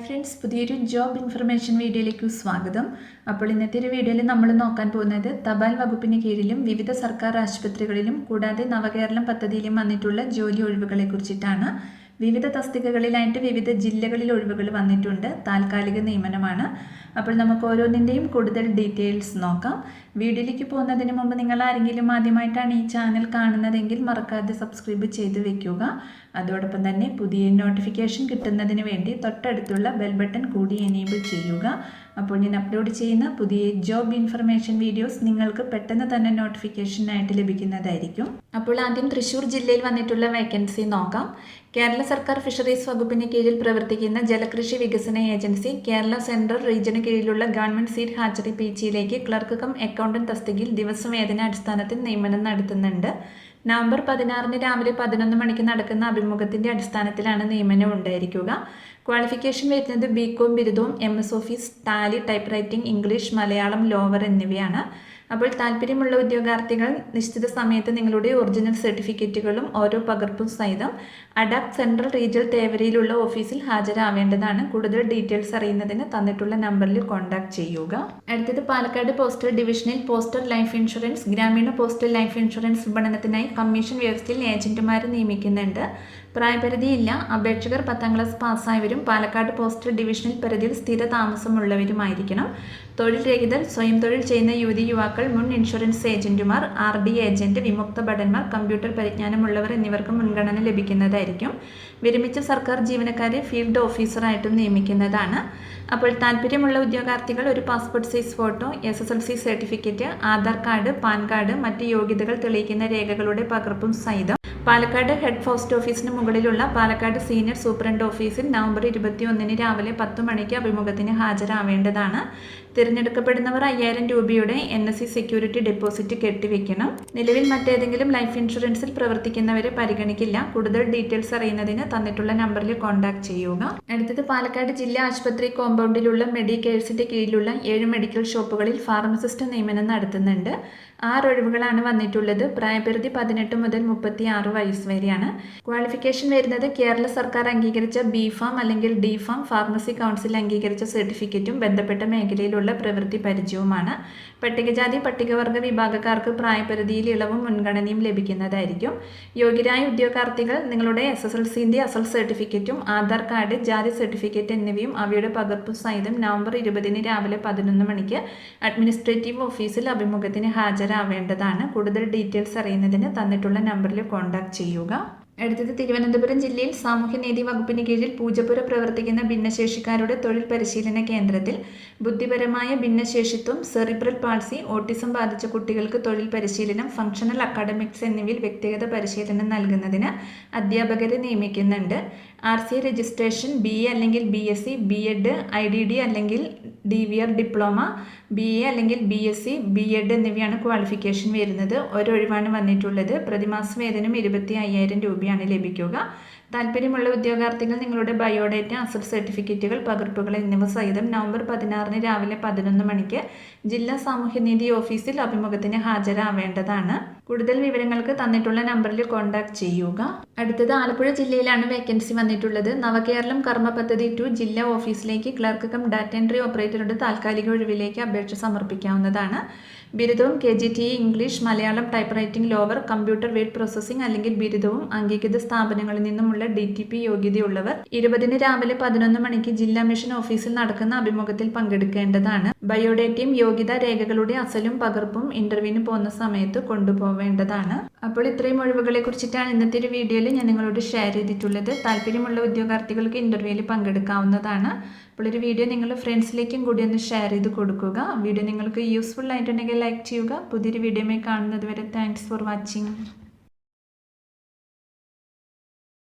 Friends, പുതിയൊരു job information വീഡിയോയിലേക്ക് സ്വാഗതം. അപ്പോൾ ഇന്നത്തെ ഒരു വീഡിയോയിൽ നമ്മൾ നോക്കാൻ പോകുന്നത് തപാൽ വകുപ്പിന് കീഴിലും വിവിധ സർക്കാർ ആശുപത്രികളിലും കൂടാതെ നവകേരളം പദ്ധതിയിലും വന്നിട്ടുള്ള ജോലി ഒഴിവുകളെ കുറിച്ചിട്ടാണ്. വിവിധ തസ്തികകളിലായിട്ട് വിവിധ ജില്ലകളിൽ ഒഴിവുകൾ വന്നിട്ടുണ്ട്. താൽക്കാലിക നിയമനമാണ്. അപ്പോൾ നമുക്ക് ഓരോന്നിൻ്റെയും കൂടുതൽ ഡീറ്റെയിൽസ് നോക്കാം. വീഡിയോയിലേക്ക് പോകുന്നതിന് മുമ്പ് നിങ്ങൾ ആരെങ്കിലും ആദ്യമായിട്ടാണ് ഈ ചാനൽ കാണുന്നതെങ്കിൽ മറക്കാതെ സബ്സ്ക്രൈബ് ചെയ്ത് വെക്കുക. അതോടൊപ്പം തന്നെ പുതിയ നോട്ടിഫിക്കേഷൻ കിട്ടുന്നതിന് വേണ്ടി തൊട്ടടുത്തുള്ള ബെൽ ബട്ടൺ കൂടി എനേബിൾ ചെയ്യുക. അപ്പോൾ ഞാൻ അപ്ലോഡ് ചെയ്യുന്ന പുതിയ ജോബ് ഇൻഫർമേഷൻ വീഡിയോസ് നിങ്ങൾക്ക് പെട്ടെന്ന് തന്നെ നോട്ടിഫിക്കേഷനായിട്ട് ലഭിക്കുന്നതായിരിക്കും. അപ്പോൾ ആദ്യം തൃശ്ശൂർ ജില്ലയിൽ വന്നിട്ടുള്ള വേക്കൻസി നോക്കാം. കേരള സർക്കാർ ഫിഷറീസ് വകുപ്പിന് കീഴിൽ പ്രവർത്തിക്കുന്ന ജലകൃഷി വികസന ഏജൻസി കേരള സെൻട്രൽ റീജിയന് കീഴിലുള്ള ഗവൺമെൻറ് സീഡ് ഹാച്ചറി പീച്ചിയിലേക്ക് ക്ലർക്ക് കം അക്കൗണ്ടന്റ് തസ്തികയിൽ ദിവസവേതന അടിസ്ഥാനത്തിൽ നിയമനം നടത്തുന്നുണ്ട്. നവംബർ 16 രാവിലെ 11 മണിക്ക് നടക്കുന്ന അഭിമുഖത്തിൻ്റെ അടിസ്ഥാനത്തിലാണ് നിയമനം ഉണ്ടായിരിക്കുക. ക്വാളിഫിക്കേഷൻ വരുന്നത് ബികോം ബിരുദവും MS office, Tally, type writing, English, Malayalam, lower എന്നിവയാണ്. അപ്പോൾ താല്പര്യമുള്ള ഉദ്യോഗാർത്ഥികൾ നിശ്ചിത സമയത്ത് നിങ്ങളുടെ ഒറിജിനൽ സർട്ടിഫിക്കറ്റുകളും ഓരോ പകർപ്പും സഹിതം അഡാപ്റ്റ് സെൻട്രൽ റീജിയൽ തേവരയിലുള്ള ഓഫീസിൽ ഹാജരാവേണ്ടതാണ്. കൂടുതൽ ഡീറ്റെയിൽസ് അറിയുന്നതിന് തന്നിട്ടുള്ള നമ്പറിൽ കോൺടാക്ട് ചെയ്യുക. അടുത്തത് പാലക്കാട് പോസ്റ്റൽ ഡിവിഷനിൽ പോസ്റ്റൽ ലൈഫ് ഇൻഷുറൻസ്, ഗ്രാമീണ പോസ്റ്റൽ ലൈഫ് ഇൻഷുറൻസ് വിപണനത്തിനായി കമ്മീഷൻ വ്യവസ്ഥയിൽ ഏജന്റുമാരെ നിയമിക്കുന്നുണ്ട്. പ്രായപരിധിയില്ല. അപേക്ഷകർ 10ാം ക്ലാസ് പാസ്സായവരും പാലക്കാട് പോസ്റ്റൽ ഡിവിഷനിൽ പരിധിയിൽ സ്ഥിര താമസമുള്ളവരുമായിരിക്കണം. തൊഴിൽ രഹിതർ, സ്വയം തൊഴിൽ ചെയ്യുന്ന യുവതി യുവാക്കൾ, മുൻ ഇൻഷുറൻസ് ഏജന്റുമാർ, RD ഏജന്റ്, വിമുക്ത ഭടന്മാർ, കമ്പ്യൂട്ടർ പരിജ്ഞാനമുള്ളവർ എന്നിവർക്ക് മുൻഗണന ലഭിക്കുന്നതായിരിക്കും. വിരമിച്ച സർക്കാർ ജീവനക്കാരെ ഫീൽഡ് ഓഫീസറായിട്ടും നിയമിക്കുന്നതാണ്. അപ്പോൾ താല്പര്യമുള്ള ഉദ്യോഗാർത്ഥികൾ ഒരു passport size photo, SSLC certificate, Aadhaar card, pan card, മറ്റ് യോഗ്യതകൾ തെളിയിക്കുന്ന രേഖകളുടെ പകർപ്പും സഹിതം പാലക്കാട് ഹെഡ് പോസ്റ്റ് ഓഫീസിന് മുകളിലുള്ള പാലക്കാട് സീനിയർ സൂപ്രണ്ട് ഓഫീസിൽ നവംബർ 21 രാവിലെ 10 മണിക്ക് അഭിമുഖത്തിന് ഹാജരാവേണ്ടതാണ്. തിരഞ്ഞെടുക്കപ്പെടുന്നവർ 5000 രൂപയുടെ NSC സെക്യൂരിറ്റി ഡെപ്പോസിറ്റ് കെട്ടിവെക്കണം. നിലവിൽ മറ്റേതെങ്കിലും ലൈഫ് ഇൻഷുറൻസിൽ പ്രവർത്തിക്കുന്നവരെ പരിഗണിക്കില്ല. കൂടുതൽ ഡീറ്റെയിൽസ് അറിയുന്നതിന് തന്നിട്ടുള്ള നമ്പറിൽ കോൺടാക്ട് ചെയ്യുക. അടുത്തത് പാലക്കാട് ജില്ലാ ആശുപത്രി കോമ്പൗണ്ടിലുള്ള മെഡിക്കേഴ്സിന്റെ കീഴിലുള്ള 7 മെഡിക്കൽ ഷോപ്പുകളിൽ ഫാർമസിസ്റ്റ് നിയമനം നടത്തുന്നുണ്ട്. 6 ഒഴിവുകളാണ് വന്നിട്ടുള്ളത്. പ്രായപരിധി 18 മുതൽ 36 വയസ്സ് വരെയാണ്. ക്വാളിഫിക്കേഷൻ വരുന്നത് കേരള സർക്കാർ അംഗീകരിച്ച B.Pharm അല്ലെങ്കിൽ D.Pharm, ഫാർമസി കൗൺസിൽ അംഗീകരിച്ച സർട്ടിഫിക്കറ്റും ബന്ധപ്പെട്ട മേഖലയിലുള്ള പ്രവൃത്തി പരിചയവുമാണ്. പട്ടികജാതി പട്ടികവർഗ വിഭാഗക്കാർക്ക് പ്രായപരിധിയിൽ ഇളവും മുൻഗണനയും ലഭിക്കുന്നതായിരിക്കും. യോഗ്യരായ ഉദ്യോഗാർത്ഥികൾ നിങ്ങളുടെ SSLCന്റെ അസൽ സർട്ടിഫിക്കറ്റും ആധാർ കാർഡ്, ജാതി സർട്ടിഫിക്കറ്റ് എന്നിവയും അവയുടെ പകർപ്പും സഹിതം നവംബർ 20 രാവിലെ 11 മണിക്ക് അഡ്മിനിസ്ട്രേറ്റീവ് ഓഫീസിൽ അഭിമുഖത്തിന് ഹാജരാവേണ്ടതാണ്. കൂടുതൽ ഡീറ്റെയിൽസ് അറിയുന്നതിന് തന്നിട്ടുള്ള നമ്പറിൽ കോൺടാക്ട് ചെയ്യുക. അടുത്തത് തിരുവനന്തപുരം ജില്ലയിൽ സാമൂഹ്യനീതി വകുപ്പിന് കീഴിൽ പൂജപ്പുര പ്രവർത്തിക്കുന്ന ഭിന്നശേഷിക്കാരുടെ തൊഴിൽ പരിശീലന കേന്ദ്രത്തിൽ ബുദ്ധിപരമായ ഭിന്നശേഷിത്വം, സെറിബ്രൽ പാൾസി, ഓട്ടിസം ബാധിച്ച കുട്ടികൾക്ക് തൊഴിൽ പരിശീലനം, ഫങ്ഷണൽ അക്കാഡമിക്സ് എന്നിവയിൽ വ്യക്തിഗത പരിശീലനം നൽകുന്നതിന് അധ്യാപകരെ നിയമിക്കുന്നുണ്ട്. RCA രജിസ്ട്രേഷൻ, BA അല്ലെങ്കിൽ BSc, B.Ed, IDD അല്ലെങ്കിൽ DVR ഡിപ്ലോമ, BA അല്ലെങ്കിൽ BSc, B.Ed എന്നിവയാണ് ക്വാളിഫിക്കേഷൻ വരുന്നത്. ഒരൊഴിവാണ് വന്നിട്ടുള്ളത്. പ്രതിമാസ വേതനം 25,000 രൂപയാണ് ലഭിക്കുക. താല്പര്യമുള്ള ഉദ്യോഗാർത്ഥികൾ നിങ്ങളുടെ ബയോഡേറ്റ, അസൽ സർട്ടിഫിക്കറ്റുകൾ, പകർപ്പുകൾ എന്നിവ സഹിതം നവംബർ 16 രാവിലെ 11 മണിക്ക് ജില്ലാ സാമൂഹ്യനീതി ഓഫീസിൽ അഭിമുഖത്തിന് ഹാജരാവേണ്ടതാണ്. കൂടുതൽ വിവരങ്ങൾക്ക് തന്നിട്ടുള്ള നമ്പറിൽ കോൺടാക്ട് ചെയ്യുക. അടുത്തത് ആലപ്പുഴ ജില്ലയിലാണ് വേക്കൻസി വന്നിട്ടുള്ളത്. നവകേരളം കർമ്മ പദ്ധതി 2 ജില്ലാ ഓഫീസിലേക്ക് ക്ലർക്ക് കം ഡാറ്റ എൻട്രി ഓപ്പറേറ്ററുടെ താൽക്കാലിക ഒഴിവിലേക്ക് അപേക്ഷ സമർപ്പിക്കാവുന്നതാണ്. ബിരുദവും KGTE English, Malayalam, type writing, lower, computer word processing അല്ലെങ്കിൽ ബിരുദവും അംഗീകൃത സ്ഥാപനങ്ങളിൽ നിന്നുമുള്ള DTP യോഗ്യതയുള്ളവർ 20 രാവിലെ 11 മണിക്ക് ജില്ലാ മിഷൻ ഓഫീസിൽ നടക്കുന്ന അഭിമുഖത്തിൽ പങ്കെടുക്കേണ്ടതാണ്. ബയോഡേറ്റയും യോഗ്യതാ രേഖകളുടെ അസലും പകർപ്പും ഇന്റർവ്യൂവിന് പോകുന്ന സമയത്ത് കൊണ്ടുപോവേണ്ടതാണ്. അപ്പോൾ ഇത്രയും ഒഴിവുകളെ കുറിച്ചിട്ടാണ് ഇന്നത്തെ ഒരു വീഡിയോയിൽ ഞാൻ നിങ്ങളോട് ഷെയർ ചെയ്തിട്ടുള്ളത്. താല്പര്യമുള്ള ഉദ്യോഗാർത്ഥികൾക്ക് ഇന്റർവ്യൂവിൽ പങ്കെടുക്കാവുന്നതാണ്. അപ്പോൾ ഒരു വീഡിയോ നിങ്ങളുടെ ഫ്രണ്ട്സിലേക്കും കൂടി ഒന്ന് ഷെയർ ചെയ്ത് കൊടുക്കുക. വീഡിയോ നിങ്ങൾക്ക് യൂസ്ഫുൾ ആയിട്ടുണ്ടെങ്കിൽ ലൈക്ക് ചെയ്യുക. പുതിയൊരു വീഡിയോയുമായി കാണുന്നത് വരെ താങ്ക്സ് ഫോർ വാച്ചിങ്.